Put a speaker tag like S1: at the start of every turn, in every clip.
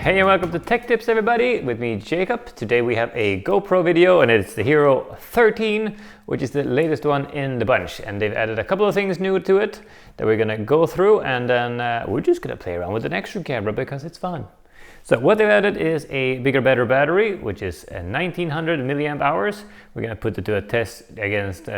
S1: Hey and welcome to Tech Tips everybody, with me Jacob. Today we have a GoPro video and it's the HERO13, which is the latest one in the bunch. And they've added a couple of things new to it that we're gonna go through, and then we're just gonna play around with an extra camera because it's fun. So what they've added is a bigger, better battery, which is 1900 milliamp hours. We're gonna put it to a test against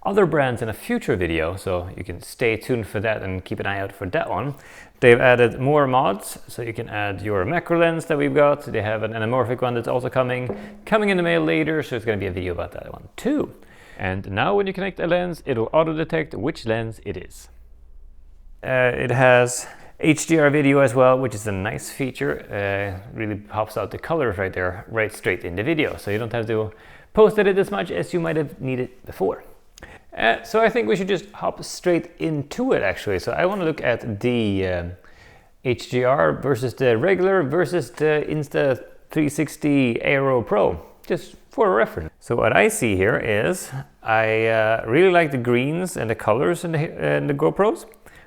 S1: other brands in a future video, so you can stay tuned for that and keep an eye out for that one. They've added more mods, so you can add your macro lens that we've got. They have an anamorphic one that's also coming in the mail later, so it's going to be a video about that one too. And now when you connect a lens, it'll auto detect which lens it is. It has HDR video as well, which is a nice feature. Really pops out the colors right there, right straight in the video, so you don't have to post edit as much as you might have needed before. So I think we should just hop straight into it actually. So I want to look at the HDR versus the regular versus the Insta360 Aero Pro, just for a reference. So what I see here is I really like the greens and the colors in the GoPros,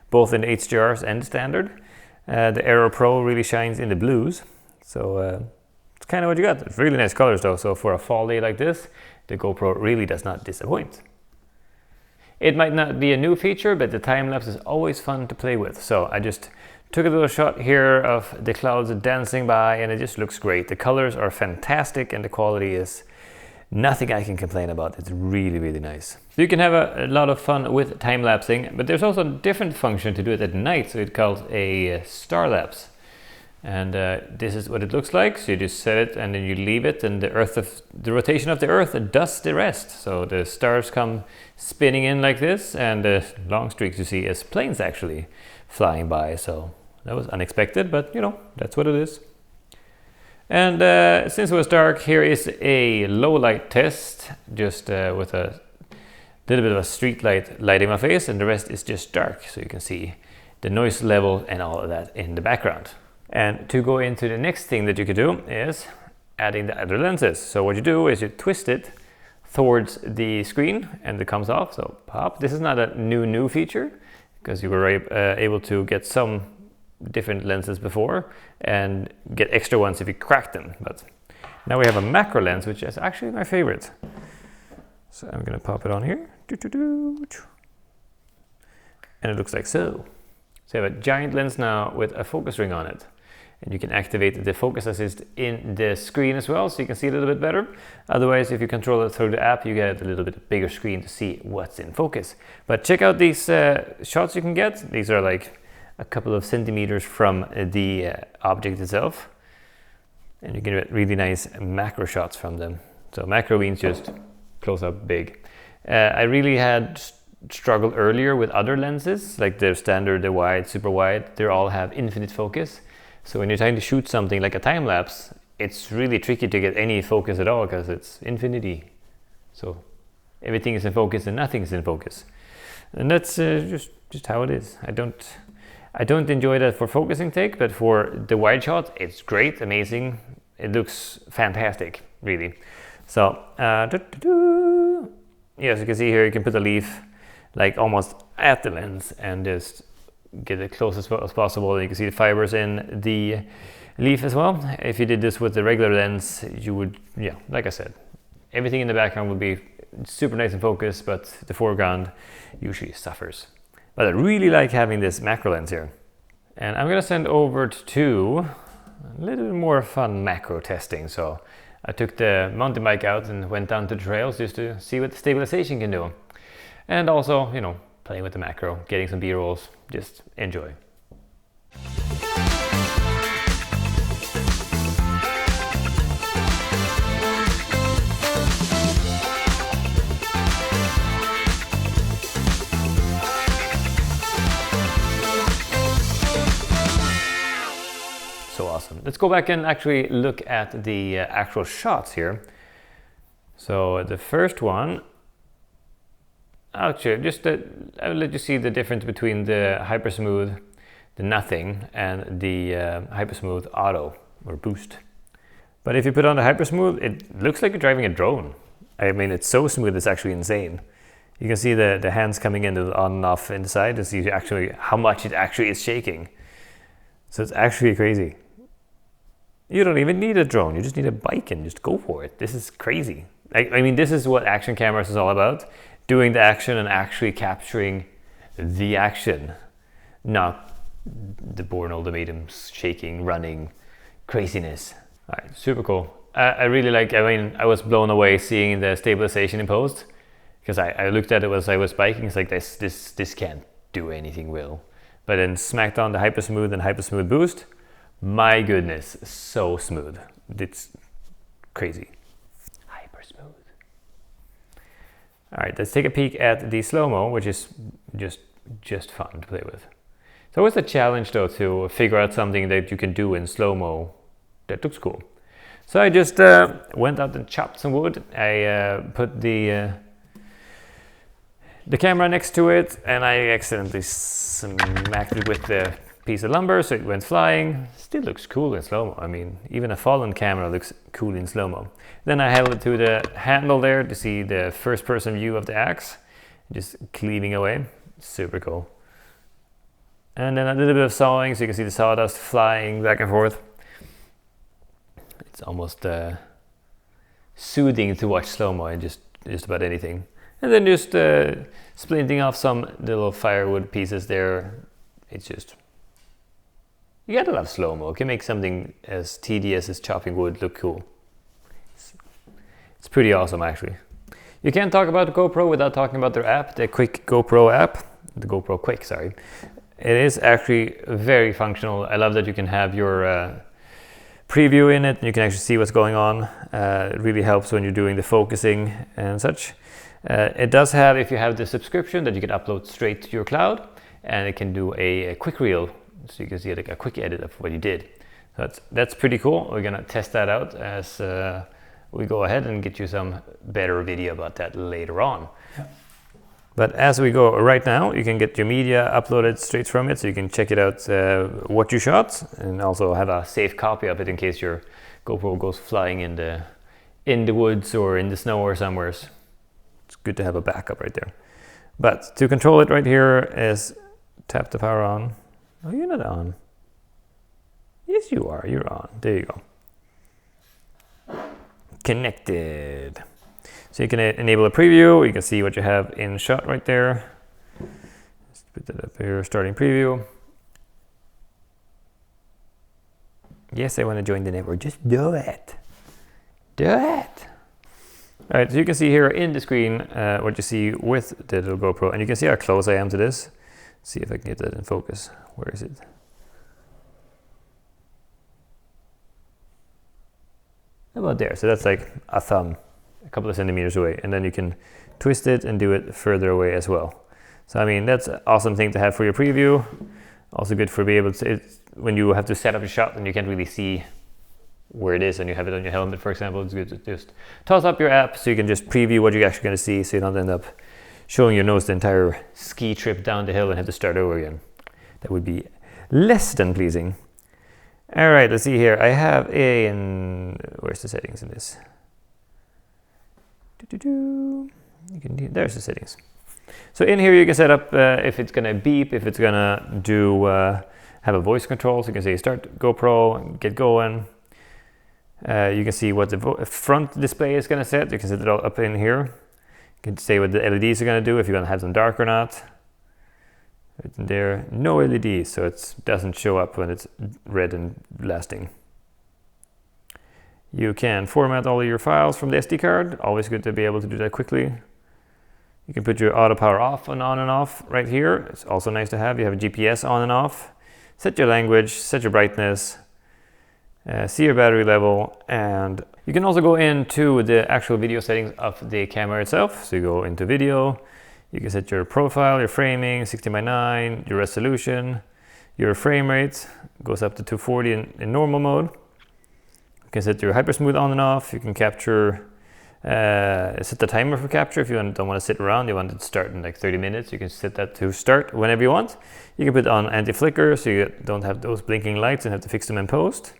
S1: both in the HDRs and the standard. The Aero Pro really shines in the blues, so it's kind of what you got. It's really nice colors though, so for a fall day like this, the GoPro really does not disappoint. It might not be a new feature, but the time-lapse is always fun to play with. So I just took a little shot here of the clouds dancing by, and it just looks great. The colors are fantastic and the quality is nothing I can complain about. It's really, really nice. So you can have a lot of fun with time-lapsing, but there's also a different function to do it at night. So it's called a star lapse. And this is what it looks like. So you just set it and then you leave it, and the rotation of the Earth does the rest. So the stars come spinning in like this, and the long streaks you see is planes actually flying by. So that was unexpected, but you know, that's what it is. And since it was dark, here is a low light test, just with a little bit of a street light lighting my face, and the rest is just dark. So you can see the noise level and all of that in the background. And to go into the next thing that you could do is adding the other lenses. So what you do is you twist it towards the screen and it comes off, so pop. This is not a new feature because you were able to get some different lenses before and get extra ones if you crack them. But now we have a macro lens, which is actually my favorite. So I'm gonna pop it on here. And it looks like so. So you have a giant lens now with a focus ring on it. And you can activate the focus assist in the screen as well, so you can see a little bit better. Otherwise, if you control it through the app, you get a little bit bigger screen to see what's in focus. But check out these shots you can get. These are like a couple of centimeters from the object itself. And you can get really nice macro shots from them. So macro means just close up big. I really had struggled earlier with other lenses, like the standard, the wide, super wide. They all have infinite focus. So when you're trying to shoot something like a time lapse, it's really tricky to get any focus at all because it's infinity. So everything is in focus and nothing is in focus, and that's just how it is. I don't enjoy that for focusing take, but for the wide shot, it's great, amazing. It looks fantastic, really. So yes, you can see here, you can put the leaf like almost at the lens and just get it close as possible. You can see the fibers in the leaf as well. If you did this with the regular lens, you would, yeah, like I said, everything in the background would be super nice and focused, but the foreground usually suffers. But I really like having this macro lens here. And I'm gonna send over to a little bit more fun macro testing. So I took the mountain bike out and went down to the trails just to see what the stabilization can do. And also, you know, playing with the macro, getting some B-rolls, just enjoy. So awesome. Let's go back and actually look at the actual shots here. So the first one, actually, just I'll let you see the difference between the hyper smooth, the nothing, and the hyper smooth auto or boost. But if you put on the hyper smooth, it looks like you're driving a drone. I mean, it's so smooth, it's actually insane. You can see the hands coming in on and off inside to see actually how much it actually is shaking. So it's actually crazy. You don't even need a drone. You just need a bike and just go for it. This is crazy. I mean, this is what action cameras is all about. Doing the action and actually capturing the action. Not the Bourne Ultimatums, shaking, running, craziness. All right, super cool. I really like, I mean, I was blown away seeing the stabilization in post. Because I looked at it as I was biking. It's like, this can't do anything real. But then smacked on the hyper smooth and hyper smooth boost. My goodness, so smooth. It's crazy. Hyper smooth. All right, let's take a peek at the Slowmo, which is just fun to play with. It's always a challenge though to figure out something that you can do in Slowmo that looks cool. So I just went out and chopped some wood. I put the camera next to it, and I accidentally smacked it with the piece of lumber, so it went flying. Still looks cool in slow-mo. I mean, even a fallen camera looks cool in slow-mo. Then I held it to the handle there to see the first-person view of the axe, just cleaving away. Super cool. And then a little bit of sawing, so you can see the sawdust flying back and forth. It's almost soothing to watch slow-mo and just about anything. And then just splinting off some little firewood pieces there. It's just, you gotta love slow-mo. It can make something as tedious as chopping wood look cool. It's pretty awesome actually. You can't talk about the GoPro without talking about their app, the Quick GoPro app. The GoPro Quick, sorry. It is actually very functional. I love that you can have your preview in it and you can actually see what's going on. It really helps when you're doing the focusing and such. It does have, if you have the subscription, that you can upload straight to your cloud, and it can do a quick reel, so you can see like a quick edit of what you did. So that's pretty cool. We're gonna test that out as we go ahead and get you some better video about that later on. Yeah. But as we go right now, you can get your media uploaded straight from it, so you can check it out what you shot, and also have a safe copy of it in case your GoPro goes flying in the woods or in the snow or somewhere. It's good to have a backup right there. But to control it right here is tap the power on. Oh, you're not on. Yes, you are. You're on. There you go. Connected. So you can enable a preview. You can see what you have in shot right there. Let's put that up here. Starting preview. Yes, I want to join the network. Just do it. Do it. All right, so you can see here in the screen what you see with the little GoPro, and you can see how close I am to this. Let's see if I can get that in focus. Where is it? About there. So that's like a thumb, a couple of centimeters away, and then you can twist it and do it further away as well. So I mean, that's an awesome thing to have for your preview. Also good for being able to, when you have to set up a shot and you can't really see where it is and you have it on your helmet, for example, it's good to just toss up your app so you can just preview what you're actually going to see, so you don't end up showing your nose the entire ski trip down the hill and have to start over again. That would be less than pleasing. All right, let's see here. I have where's the settings in this? There's the settings. So in here you can set up if it's going to beep, if it's going to do have a voice control. So you can say start GoPro, get going. You can see what the front display is going to set. You can set it all up in here. You can say what the LEDs are going to do, if you're going to have them dark or not. Right in there, no LEDs, so it doesn't show up when it's red and blasting. You can format all of your files from the SD card. Always good to be able to do that quickly. You can put your auto power off and on and off right here. It's also nice to have. You have a GPS on and off. Set your language, set your brightness. See your battery level, and you can also go into the actual video settings of the camera itself. So you go into video, you can set your profile, your framing, 16:9, your resolution, your frame rate goes up to 240 in normal mode. You can set your hyper smooth on and off. You can capture, set the timer for capture if you don't want to sit around. You want it to start in like 30 minutes. You can set that to start whenever you want. You can put on anti-flicker so you don't have those blinking lights and have to fix them in post.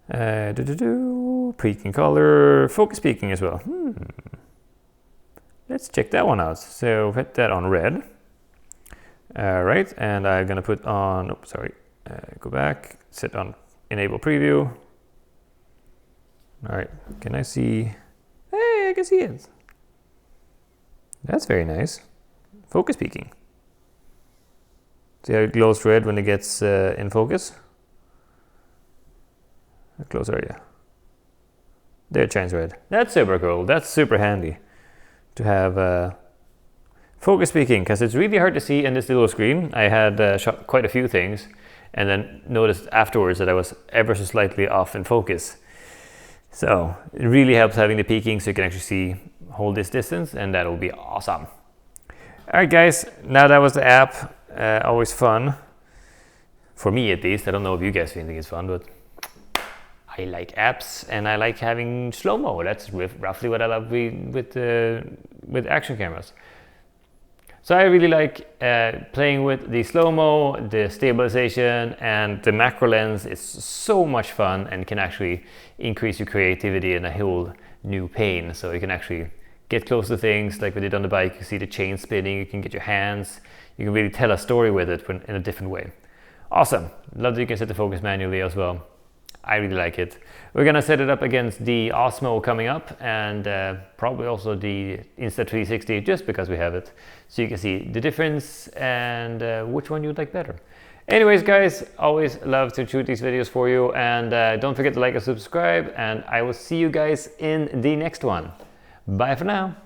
S1: Peaking color, focus peaking as well. Let's check that one out. So hit that on red. All right, and I'm gonna put on, go back, set on enable preview. All right, can I see? Hey, I can see it. That's very nice. Focus peaking. See how it glows red when it gets in focus? How close are you? There it shines red. That's super cool. That's super handy to have focus peaking, because it's really hard to see in this little screen. I had shot quite a few things and then noticed afterwards that I was ever so slightly off in focus. So it really helps having the peaking so you can actually hold this distance, and that'll be awesome. All right, guys, now that was the app. Always fun. For me, at least. I don't know if you guys think it's fun, but I like apps and I like having Slowmo. That's roughly what I love with action cameras. So I really like playing with the Slowmo, the stabilization, and the macro lens. It's so much fun and can actually increase your creativity in a whole new pane. So you can actually get close to things like we did on the bike. You see the chain spinning, you can get your hands, you can really tell a story with it in a different way. Awesome. Love that you can set the focus manually as well. I really like it. We're gonna set it up against the Osmo coming up, and probably also the Insta360 just because we have it. So you can see the difference and which one you'd like better. Anyways, guys, always love to shoot these videos for you, and don't forget to like and subscribe, and I will see you guys in the next one. Bye for now.